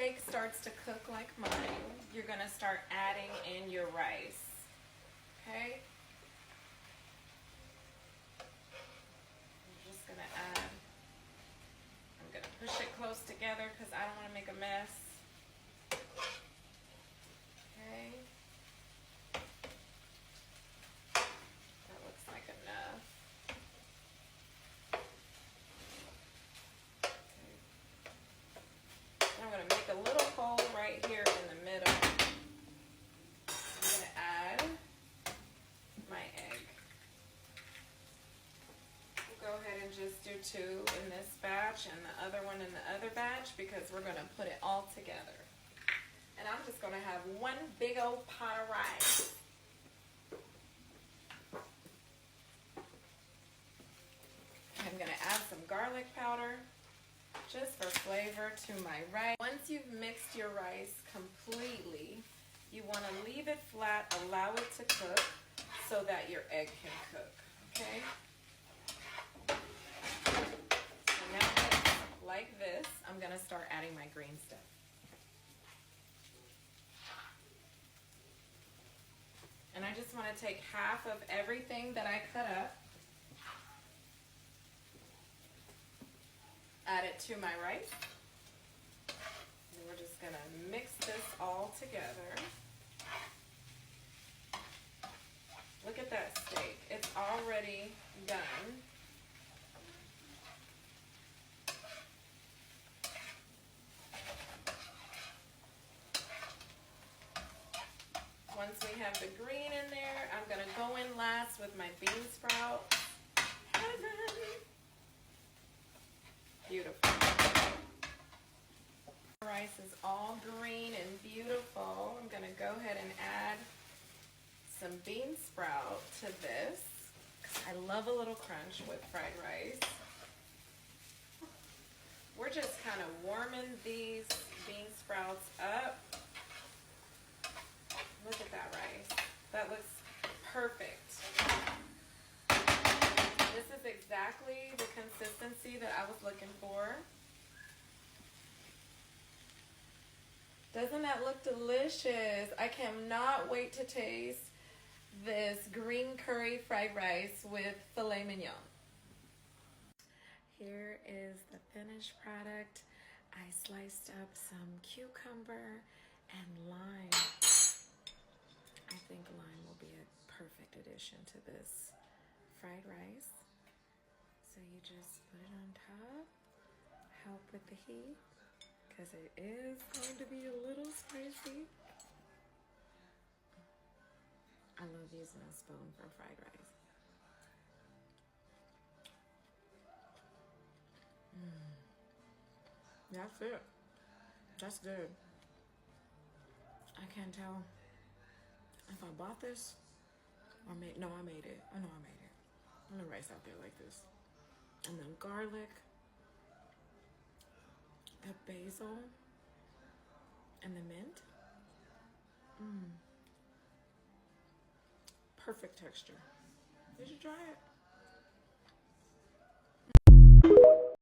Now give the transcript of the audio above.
steak starts to cook like mine, you're gonna start adding in your rice, okay? I'm just gonna add, I'm gonna push it close together because I don't wanna make a mess, okay? That looks like enough. I'm going to make a little hole right here in the middle. I'm going to add my egg. We'll go ahead and just do 2 in this batch and the other one in the other batch because we're going to put it all together. And I'm just going to have one big old pot of rice. I'm going to add some garlic powder, just for flavor, to my rice. Once you've mixed your rice completely, you want to leave it flat, allow it to cook so that your egg can cook, okay? So now it's like this, I'm going to start adding my green stuff. And I just want to take half of everything that I cut up, add it to my rice, and we're just gonna mix this all together. Look at that steak, it's already done. Once we have the green in there, I'm gonna go in last with my bean sprout. Heaven! Beautiful. Rice is all green and beautiful. I'm gonna go ahead and add some bean sprout to this, because I love a little crunch with fried rice. We're just kind of warming these bean sprouts up. Look at that rice. That looks perfect. This is exactly the consistency that I was looking for. Doesn't that look delicious? I cannot wait to taste this green curry fried rice with filet mignon. Here is the finished product. I sliced up some cucumber and lime. I think lime will be a perfect addition to this fried rice. So you just put it on top, help with the heat, because it is going to be a little spicy. I love using a spoon for fried rice. That's it. That's good. I can't tell if I bought this or made, no, I made it. I know I made it. I'm gonna rice out there like this. And then garlic, the basil, and the mint. Perfect texture. You should try it.